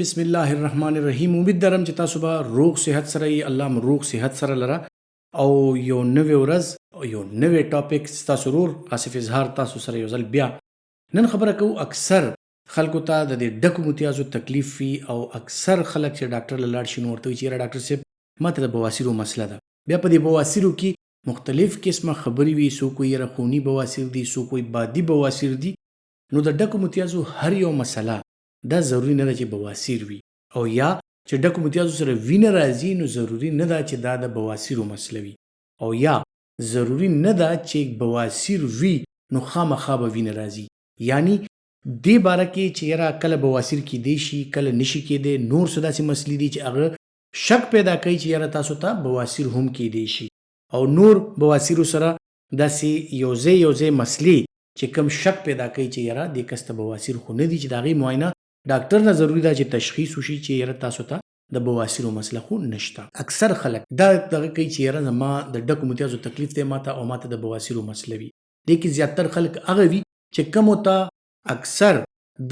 بسم الله الرحمن الرحیم. امید لرم چې تاسو به روغ صحت سره یې. الله مو روغ صحت سره لره او یو نوې ورځ او یو نوې ټاپک ستاسو ورور آصف اظهار تاسو سره یو ځل بیا نن خبره کوو. اکثر خلکو ته د دې ډکو متیازو تکلیف وي او اکثر خلک چې ډاکټر له لاړ شي نو ورته وایي چې یاره ډاکټر صاحب ماته د بواسیرو مسله ده. بیا په دې بواسیرو کې مختلف قسمه خبرې وي. څوک وایي یاره خوني بواسیر دي، څوک وایي بادي بواسیر دي. نو د ډکو متیازو هر یو مسله دا ضروری نه ده چې بواسیر وي، او یا چې ډکو متیازو سره وینه راځي نو ضروری نه ده چې دا د بواسیرو مسله وي، او یا ضروری نه ده چې بواسیر وي نو خامخا به وینه راځي. یعنی دې باره کې چې یاره کله بواسیر کیدی شي کله نشي کیدی. نور څه داسې مسلې دي چې هغه شک پیدا کوي چې یاره تاسو ته بواسیر هم کیدی شي، او نور بواسیرو سره داسې یو ځای مسلې چې کم شک پیدا کوي چې یاره دې کس ته بواسیر خو نه دي، چې د هغې معاینه ډاکټر نه ضروری ده چې تشخیص وشي چې یاره تاسو ته د بواسیرو مسله خو نشته. اکثر خلک دا دغه کوي چې یاره زما د ډکو متیازو تکلیف دی ماته او ماته د بواسیرو مسله وي. دې کې زیاتر خلک هغه وي چې کومو ته اکثر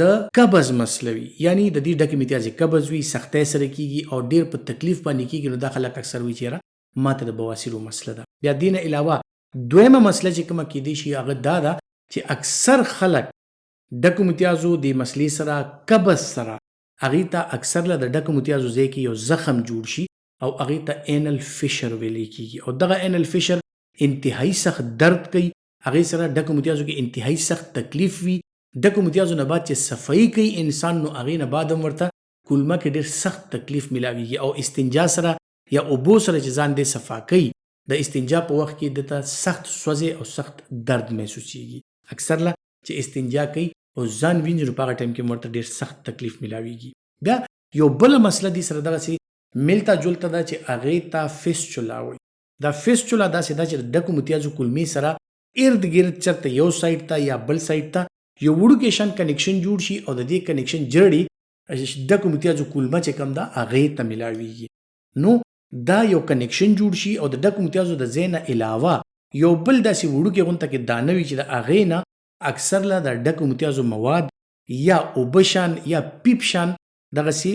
د قبض مسله وي، یعنی د دې ډکې متیازې قبض وي، سختۍ سره کیږي او ډیر په تکلیف باندې کیږي. نو دا خلک اکثر وي چې یاره ماته د بواسیرو مسله ده. بیا دې نه علاوه دویمه مسله چې کومه کیدی شي هغه دا ده چې اکثر خلک ډکو متیازو د مسلې سره قبض سره هغې ته اکثر له د ډکو متیازو ځای کې یو زخم جوړ شي او هغې ته اینل فشر ویلی کیږي، او دغه اینل فشر انتهایی سخت درد کوي. هغې سره ډکو متیازو کې انتهایی سخت تکلیف وي. ډکو متیازو نه بعد چې صفایي کوي انسان نو هغې نه بعد هم ورته کولمه کې ډېر سخت تکلیف میلاویږي، او استنجا سره یا اوبو سره چې ځان دې صفا کوي د استنجا په وخت کې دته سخت سوځې او سخت درد محسوسیږي. اکثر له چې استنجا کوي او ځان وینځي نو په هغه ټایم کې ورته ډېر سخت تکلیف میلاویږي. بیا یو بله مسله دې سره دغسې ملته جلته ده چې هغې ته فیسچولا وایي. دا فیسچولا داسې ده چې د ډکو متیازو کولمې سره ارد ګرد چېرته یو سایډ ته یا بل سایډ ته یو وړوکی شان کنیکشن جوړ شي او د دې کنیکشن جړې ډکو متیازو کولمه چې کوم ده هغې ته میلاویږي. نو دا یو کنیکشن جوړ شي او د ډکو متیازو د ځای نه علاوه یو بل داسې وړوکی غونته کې دانه وي چې د هغې نه اکثر له د ډکو متیازو مواد یا اوبه شان یا پیپ شان دغسې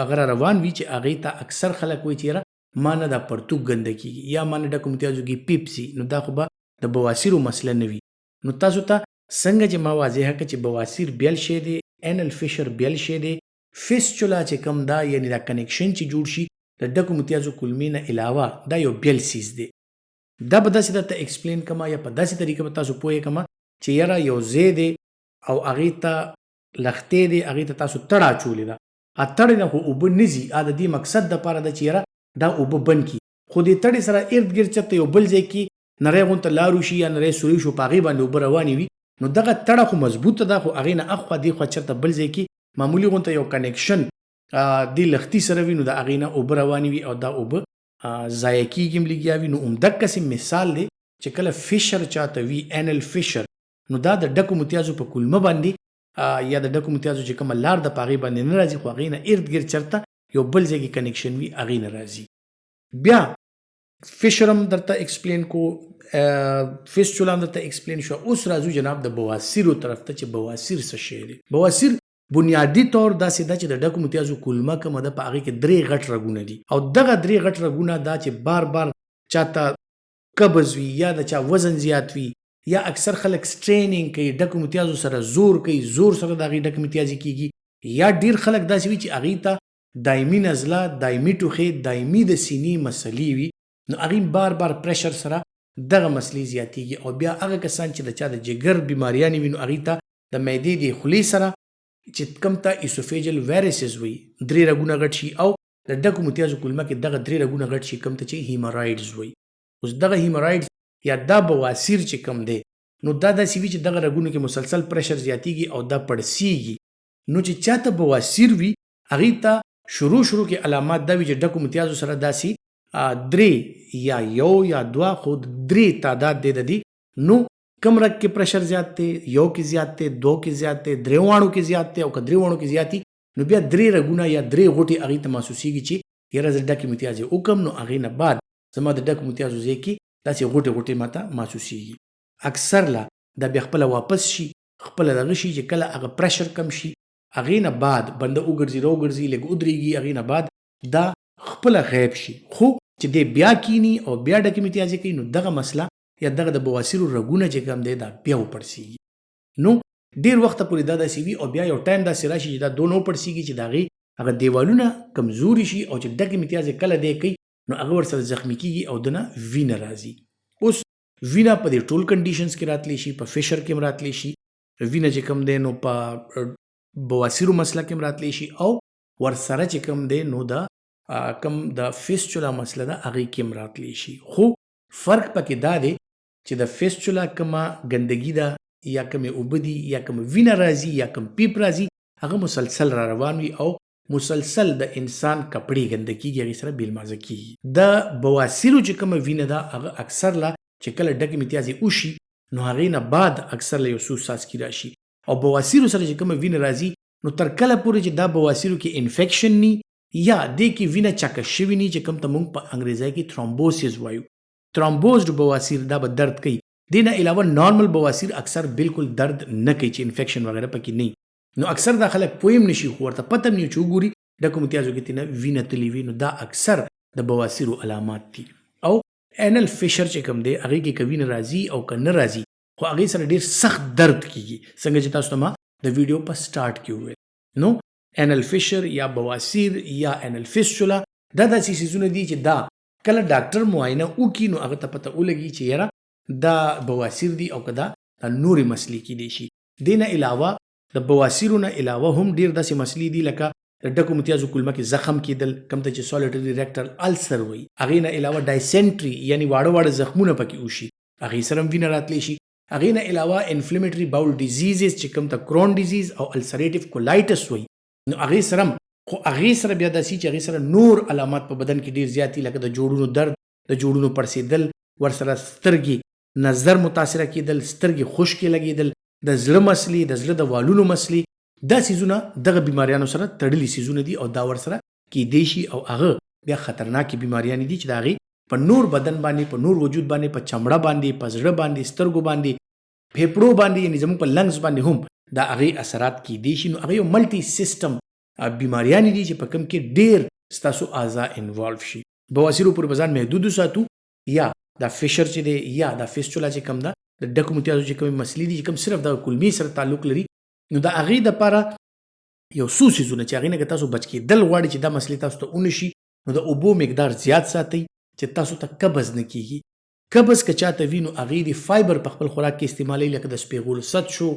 هغه را روان وي چې هغې ته اکثر خلک وایي چې یاره ما نه دا پرتوګ ګنده کېږي یا ما نه ډکو متیازو کې پیپ سي. نو دا خو به د بواسیرو مسله نه وي. نو تاسو ته څنګه چې ما واضحه کړه چې بواسیر بیل شی دی، اینل فشر بیل شی دی، فیسچولا چې کوم دا یعنی دا کنیکشن چې جوړ شي د ډکو متیازو کولمې نه علاوه دا یو بیل سیز دی. دا به داسې درته ایکسپلین کما یا په داسې طریقه به تاسو پوهې کما چې یاره یو ځای دی او هغې ته لښتې دی، هغې ته تاسو تړه اچولې ده. تړې نه خو اوبه نه ځي. د دې مقصد دپاره ده چې یاره دا اوبه بند کړي، خو دې تړې سره ارد ګرد چېرته یو بل ځای کې نری غونته لارو شي یا نری سوری شو په هغې باندې اوبه روانې وي. نو دغه تړه خو مضبوطه ده، خو هغې نه اخوا دې خوا چېرته بل ځای کې معمولي غونته یو کنیکشن دې لښتي سره وي نو د هغې نه اوبه روانې وي او دا اوبه ضایع کېږي هم لږ یا وي. نو همدقسې مثال دی چې کله فشر چاته وي اینل فشر نو دا د ډکو متیازو په کولمه باندې یا د ډکو متیازو چې کومه لار ده په هغې باندې نه راځي، خو هغې نه ارد ګرد چېرته یو بل ځای کې کنیکشن وي هغې نه راځي. بیا فشر هم درته ایکسپلین کو، فیسچولا هم درته ایکسپلین شو. اوس راځو جناب د بواسیرو طرف ته چې بواسیر څه شی دی. بواسیر بنیادی طور داسې ده چې د ډکو متیازو کولمه کومه ده په هغې کې 3 غټ رګونه دي، او دغه 3 غټ رګونه دا چې بار بار چاته قبض وي یا د چا وزن زیات وي یا اکثر خلک سټرینینګ کوي ډکو متیازو سره زور کوي، زور سره د هغې ډکې متیازې کېږي، یا ډېر خلک داسې وي چې هغې ته دایمي نزله، دایمي ټوخې، دایمي د سینې مسلې وي. نو هغې بار بار پریشر سره دغه مسلې زیاتېږي. او بیا هغه کسان چې د چا د جګر بیماریانې وي نو هغې ته د معدې د خولې سره چې کوم ته ایسوفیجل وایرسز وي 3 رګونه غټ شي، او د ډکو متیازو کولمه کې دغه 3 رګونه غټ شي کوم ته چې هیمورایډز وي. اوس دغه هیمورایډز یا دا بواسیر چې کوم دی نو دا داسې وي چې دغه رګونو کې مسلسل پریشر زیاتېږي او دا پړسیږي. نو چې چاته بواسیر وي هغې ته شروع کې علامات دا وي چې ډکو متیازو سره داسې 3 یا 1 یا 2 خو 3 تعداد دی د دې. نو کم رګ کې پریشر زیات دی، 1 کې زیات دی، 2 کې زیات دی، 3 واڼو کې زیات دی، او که 3 واڼو کې زیات نو بیا 3 رګونه یا 3 غوټې هغې ته محسوسېږي چې یاره زه ډکې متیازې وکړم نو هغې نه بعد زما د ډکو متیازو ځای کې داسې غوټې غوټې ماته محسوسېږي. اکثر لا دا بیا خپله واپس شي، خپله دغه شي چې کله هغه پریشر کم شي هغې نه بعد بنده وګرځي راوګرځي لږ ودرېږي هغې نه بعد دا خپله غیب شي خو چې دی بیا کینی او بیا ډکې متیازې کوي نو دغه مسله یا دغه د بواسیرو رګونه چې کوم دی دا بیا وپړسېږي نو ډېر وخته پورې دا داسې وي او بیا یو ټایم داسې راشي چې دا دونه وپړسېږي چې د هغې هغه دیوالونه کمزوري شي او چې ډکې متیازې کله دی کوي نو هغه ورسره زخمي کېږي او دنه وینه راځي اوس وینه په دې ټول کنډیشنز کې راتلی شي په فشر کې هم راتلی شي وینه چې کوم دی نو په بواسیرو مسله کې هم راتلی شي او ورسره چې کوم دی نو د کم د فیسچولا مسله ده هغې کې هم راتلی شي خو فرق پکې دا دی چې د فیسچولا کومه ګندګي ده یا کومې اوبه دي یا کومه وینه راځي یا کوم پیپ راځي هغه مسلسل را روان وي او مسلسل د انسان کپړې ګنده کېږي هغې سره بېلمازه کېږي د بواسیرو چې کومه وینه ده هغه اکثر لا چې کله ډکې متیازې وشي نو هغې نه بعد اکثر له یو څو څاڅکي راشي او بواسیرو سره چې کومه وینه راځي نو تر کله پورې چې دا بواسیرو کې انفیکشن ني یا دې کې وینه چکه شوي ني چې کوم ته موږ په انګریزۍ کې ترومبوسیس وایو ترومبوزډ بواسیر دا به درد کوي دې نه علاوه نارمل بواسیر اکثر بالکل درد نه کوي چې انفیکشن وغیره پکې نه نو اکثر دا خلک پویم نشي خو ورته پته هم نه چې وګوري ډکو متیازو کې تېنه وینه تللې وي نو دا اکثر د بواسیرو علامات دي او اینل فشر چې کوم دی هغې کې که وینه راځي او که نه راځي خو هغې سره ډېر سخت درد کېږي څنګه چې تاسو ته ما د ویډیو په سټارټ کې وویل نو اینل فشر یا بواسیر یا اینل فیسچولا دا داسې څیزونه دي چې دا کله ډاکټر معاینه وکړي نو هغه ته پته ولګي چې یاره دا بواسیر دي او که دا نورې مسلې کیدی شي دې نه علاوه د بواسیرو نه علاوه هم ډېر داسې مسلې دي لکه د ډکو متیازو کلمه کې زخم کېدل کوم ته چې سولیټري ریکټل السر وایي هغې نه علاوه ډایسنټري یعنې واړه واړه زخمونه پکې وشي هغې سره هم وینه راتلی شي هغې نه علاوه انفلمیټري باول ډیزیزز چې کوم ته کرون ډیزیز او السریټیو کولایټس وایي نو هغې سره هم خو هغې سره بیا داسې چې هغې سره نور علامات په بدن کې ډېر زیات دي لکه د جوړونو درد د جوړونو پړسېدل ورسره سترګې نظر متاثره کېدل سترګې خشکې لګېدل د زړه مسلې د زړه د والونو مسلې دا څیزونه دغه بیماریانو سره تړلي څیزونه دي او دا ورسره کېدی شي او هغه بیا خطرناکې بیماریانې دي چې د هغې په نور بدن باندې په نور وجود باندې په چمړه باندې په زړه باندې سترګو باندې پھیپړو باندې یعنې زموږ په لنګز باندې هم دا هغې اثرات کېدی شي نو هغه یو ملټي سیسټم بیماریانې دي چې په کوم کې ډېر ستاسو اعضا انوالو شي بواسیرو پورې به ځان محدود وساتو یا دا فشر چې دی یا دا فیسچولا چې کوم ده د ډکو متیازو چې کومې مسلې دي چې کوم صرف د کلمې سره تعلق لري نو د هغې دپاره یو څو څیزونه چې هغې نه که تاسو بچ کېدل غواړئ چې دا مسلې تاسو ته ونه شي نو د اوبو مقدار زیات ساتئ چې تاسو ته قبض نه کېږي قبض که چاته وي نو هغې د فایبر په خپل خوراک کې استعمالوي لکه د سپېغلو ست شو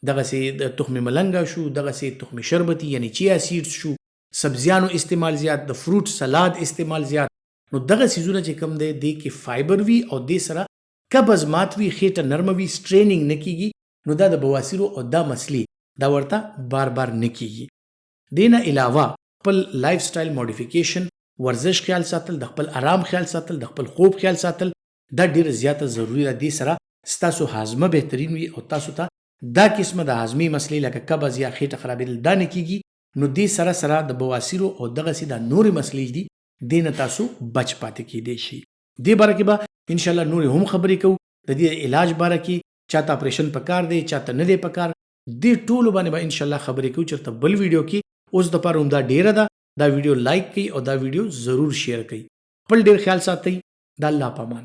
دغسې د تخم ملنګه شو دغسې تخم شربتي یعنې چیا سیډز شو سبزیانو استعمال زیات د فروټ سلاد استعمال زیات نو دغه څیزونه چې کوم دی دې کې فایبر وي او دې سره قبض مات وي خېټه نرمه وي سټرینینګ نه کېږي نو دا د بواسیرو او دا مسلې دا ورته بار بار نه کېږي دې نه علاوه خپل لایف سټایل موډیفیکیشن ورزش خیال ساتل د خپل آرام خیال ساتل د خپل خوب خیال ساتل دا ډېره زیاته ضروري ده دې سره ستاسو هاضمه بهترین وي او تاسو ته دا قسمه د هاضمې مسلې لکه قبض یا خېټه خرابېدل دا نه کېږي نو دې سره سره د بواسیرو او دغسې دا نورې مسلې دي دې نه تاسو بچ پاتې کېدی شي دې باره کې به انشاءالله نورې هم خبرې کوو د دې علاج باره کې چاته اپریشن پکار دی چاته نه دی پکار دې ټولو باندې به انشاءالله خبرې کوو چېرته بل ویډیو کې اوس دپاره هم دا ډېره ده دا ویډیو لایک کړئ او دا ویډیو ضرور شیر کړئ خپل ډېر خیال ساتئ د الله په امان